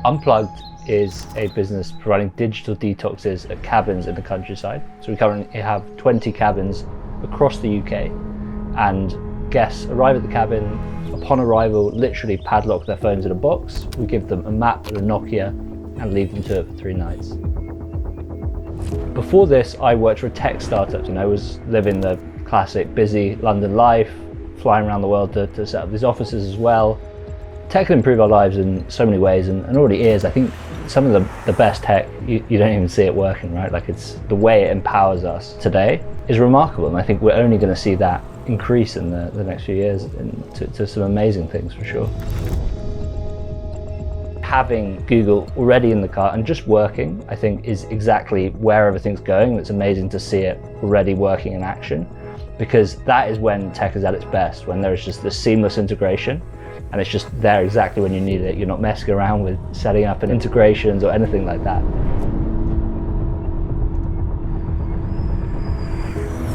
Unplugged is a business providing digital detoxes at cabins in the countryside. So we currently have 20 cabins across the UK, and guests arrive at the cabin. Upon arrival, literally padlock their phones in a box. We give them a map and a Nokia and leave them to it for 3 nights. Before this, I worked for a tech startup. I was living the classic busy London life, flying around the world to set up these offices as well. Tech can improve our lives in so many ways, and already is. I think some of the best tech, you don't even see it working, right? Like, it's the way it empowers us today is remarkable, and I think we're only going to see that increase in the next few years to some amazing things for sure. Having Google already in the car and just working, I think, is exactly where everything's going. It's amazing to see it already working in action, because that is when tech is at its best, when there is just this seamless integration and it's just there exactly when you need it. You're not messing around with setting up integrations or anything like that.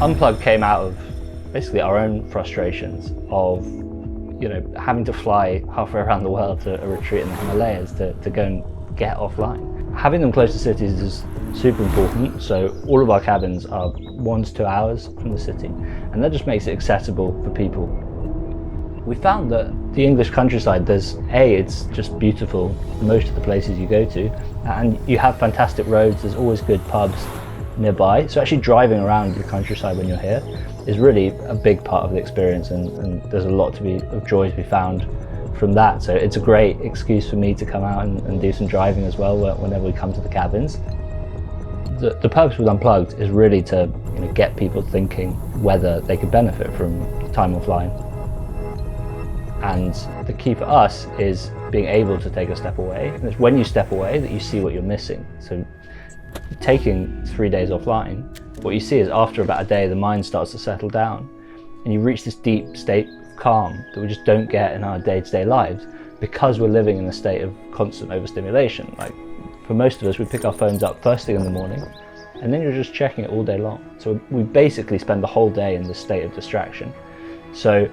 Unplugged came out of basically our own frustrations of having to fly halfway around the world to a retreat in the Himalayas to go and get offline. Having them close to cities is super important, so all of our cabins are 1 to 2 hours from the city, and that just makes it accessible for people. We found that the English countryside, it's just beautiful most of the places you go to, and you have fantastic roads. There's always good pubs nearby, so actually driving around the countryside when you're here is really a big part of the experience, and there's a lot of joy to be found from that. So it's a great excuse for me to come out and do some driving as well whenever we come to the cabins. The purpose with Unplugged is really to get people thinking whether they could benefit from time offline. And the key for us is being able to take a step away. And it's when you step away that you see what you're missing. So taking 3 days offline, what you see is after about a day, the mind starts to settle down and you reach this deep state of calm that we just don't get in our day-to-day lives, because we're living in a state of constant overstimulation. Like, for most of us, we pick our phones up first thing in the morning and then you're just checking it all day long. So we basically spend the whole day in this state of distraction. So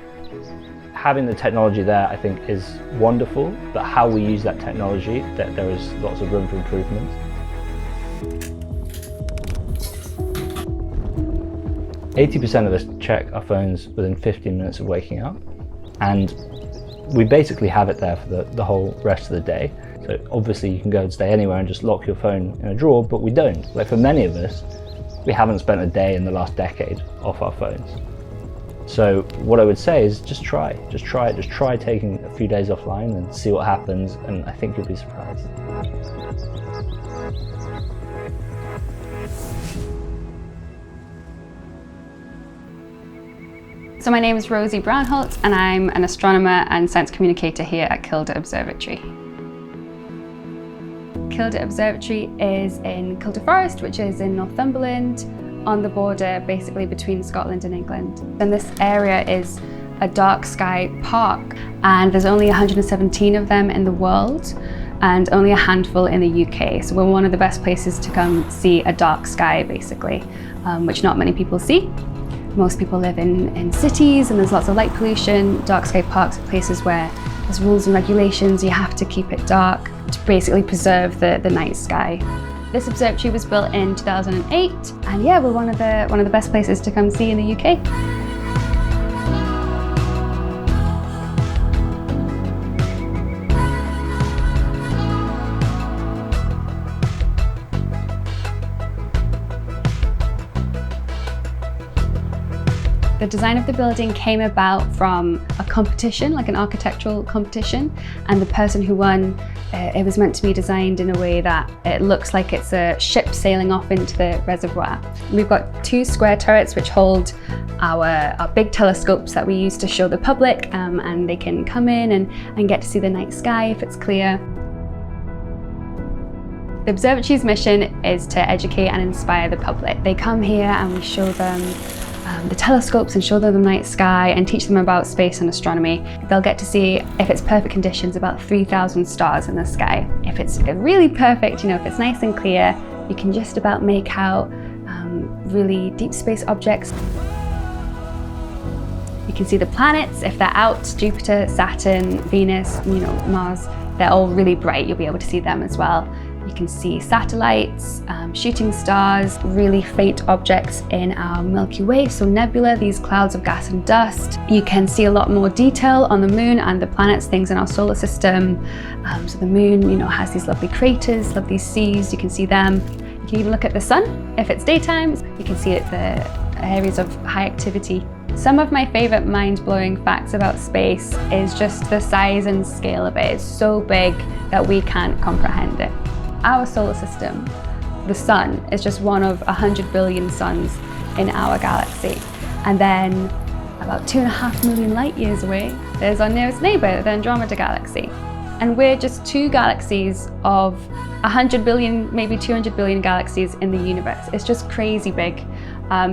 having the technology there, I think, is wonderful, but how we use that technology, there is lots of room for improvement. %80 of us check our phones within 15 minutes of waking up, and we basically have it there for the whole rest of the day. So obviously you can go and stay anywhere and just lock your phone in a drawer, but we don't. Like, for many of us, we haven't spent a day in the last decade off our phones. So what I would say is just try taking a few days offline and see what happens, and I think you'll be surprised. So my name is Rosie Brownholt, and I'm an astronomer and science communicator here at Kilda Observatory. Kilda Observatory is in Kilda Forest, which is in Northumberland, on the border basically between Scotland and England. And this area is a dark sky park, and there's only 117 of them in the world and only a handful in the UK. So we're one of the best places to come see a dark sky, basically, which not many people see. Most people live in cities and there's lots of light pollution. Dark sky parks are places where there's rules and regulations. You have to keep it dark to basically preserve the night sky. This observatory was built in 2008, and yeah, we're one of the best places to come see in the UK. The design of the building came about from a competition, like an architectural competition, and the person who won, it was meant to be designed in a way that it looks like it's a ship sailing off into the reservoir. We've got 2 square turrets which hold our big telescopes that we use to show the public, and they can come in and get to see the night sky if it's clear. The observatory's mission is to educate and inspire the public. They come here and we show them the telescopes and show them the night sky and teach them about space and astronomy. They'll get to see, if it's perfect conditions, about 3,000 stars in the sky. If it's really perfect, if it's nice and clear, you can just about make out really deep space objects. You can see the planets if they're out, Jupiter, Saturn, Venus, Mars. They're all really bright, you'll be able to see them as well. You can see satellites, shooting stars, really faint objects in our Milky Way, so nebula, these clouds of gas and dust. You can see a lot more detail on the moon and the planets, things in our solar system. So the moon, has these lovely craters, lovely seas, you can see them. You can even look at the sun if it's daytime. You can see it, the areas of high activity. Some of my favorite mind-blowing facts about space is just the size and scale of it. It's so big that we can't comprehend it. Our solar system, the sun, is just one of 100 billion suns in our galaxy. And then about 2.5 million light years away, there's our nearest neighbor, the Andromeda galaxy. And we're just 2 galaxies of 100 billion, maybe 200 billion galaxies in the universe. It's just crazy big,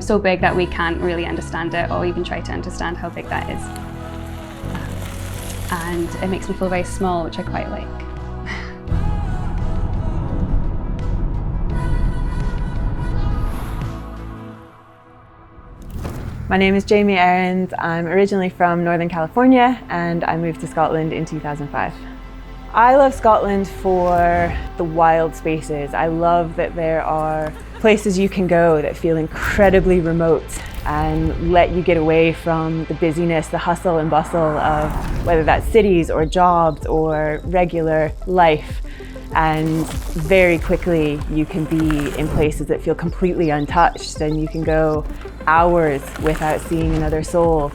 so big that we can't really understand it or even try to understand how big that is. And it makes me feel very small, which I quite like. My name is Jamie Ahrens. I'm originally from Northern California and I moved to Scotland in 2005. I love Scotland for the wild spaces. I love that there are places you can go that feel incredibly remote and let you get away from the busyness, the hustle and bustle of whether that's cities or jobs or regular life. And very quickly you can be in places that feel completely untouched, and you can go hours without seeing another soul.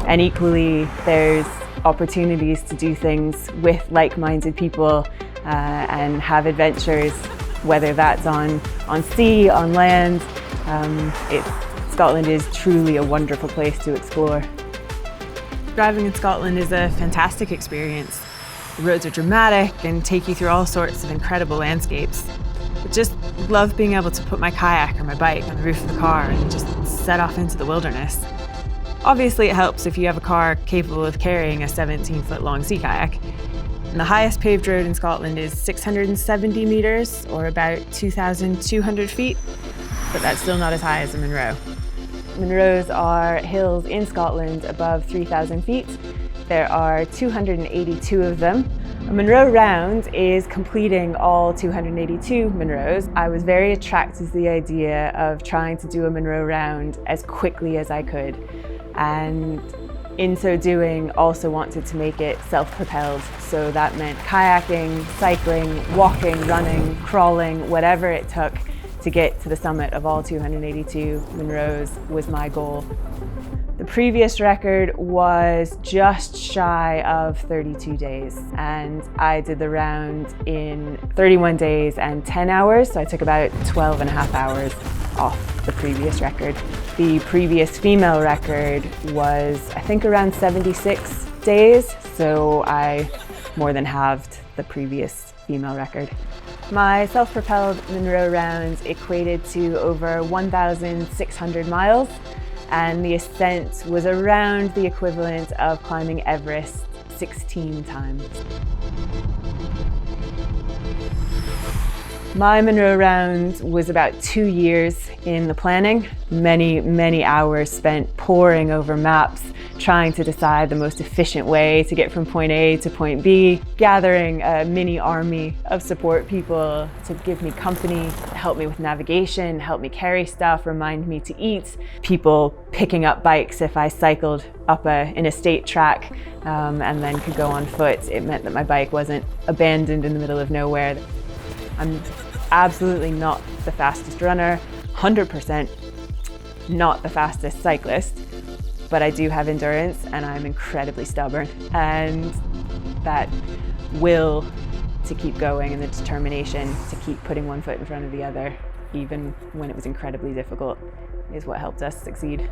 And equally, there's opportunities to do things with like-minded people and have adventures, whether that's on sea, on land. Scotland is truly a wonderful place to explore. Driving in Scotland is a fantastic experience. The roads are dramatic and take you through all sorts of incredible landscapes. I just love being able to put my kayak or my bike on the roof of the car and just set off into the wilderness. Obviously it helps if you have a car capable of carrying a 17-foot long sea kayak. And the highest paved road in Scotland is 670 metres, or about 2,200 feet, but that's still not as high as the Munro. Munros are hills in Scotland above 3,000 feet. There are 282 of them. A Munro round is completing all 282 Munros. I was very attracted to the idea of trying to do a Munro round as quickly as I could. And in so doing, also wanted to make it self-propelled. So that meant kayaking, cycling, walking, running, crawling, whatever it took to get to the summit of all 282 Munros was my goal. The previous record was just shy of 32 days, and I did the round in 31 days and 10 hours, so I took about 12 and a half hours off the previous record. The previous female record was, I think, around 76 days, so I more than halved the previous female record. My self-propelled Munro rounds equated to over 1,600 miles, and the ascent was around the equivalent of climbing Everest 16 times. My Munro round was about 2 years in the planning. Many hours spent poring over maps, trying to decide the most efficient way to get from point A to point B, gathering a mini army of support people to give me company, help me with navigation, help me carry stuff, remind me to eat, people picking up bikes if I cycled up an estate track and then could go on foot. It meant that my bike wasn't abandoned in the middle of nowhere. I'm absolutely not the fastest runner, 100% not the fastest cyclist, but I do have endurance and I'm incredibly stubborn. And that will to keep going and the determination to keep putting one foot in front of the other, even when it was incredibly difficult, is what helped us succeed.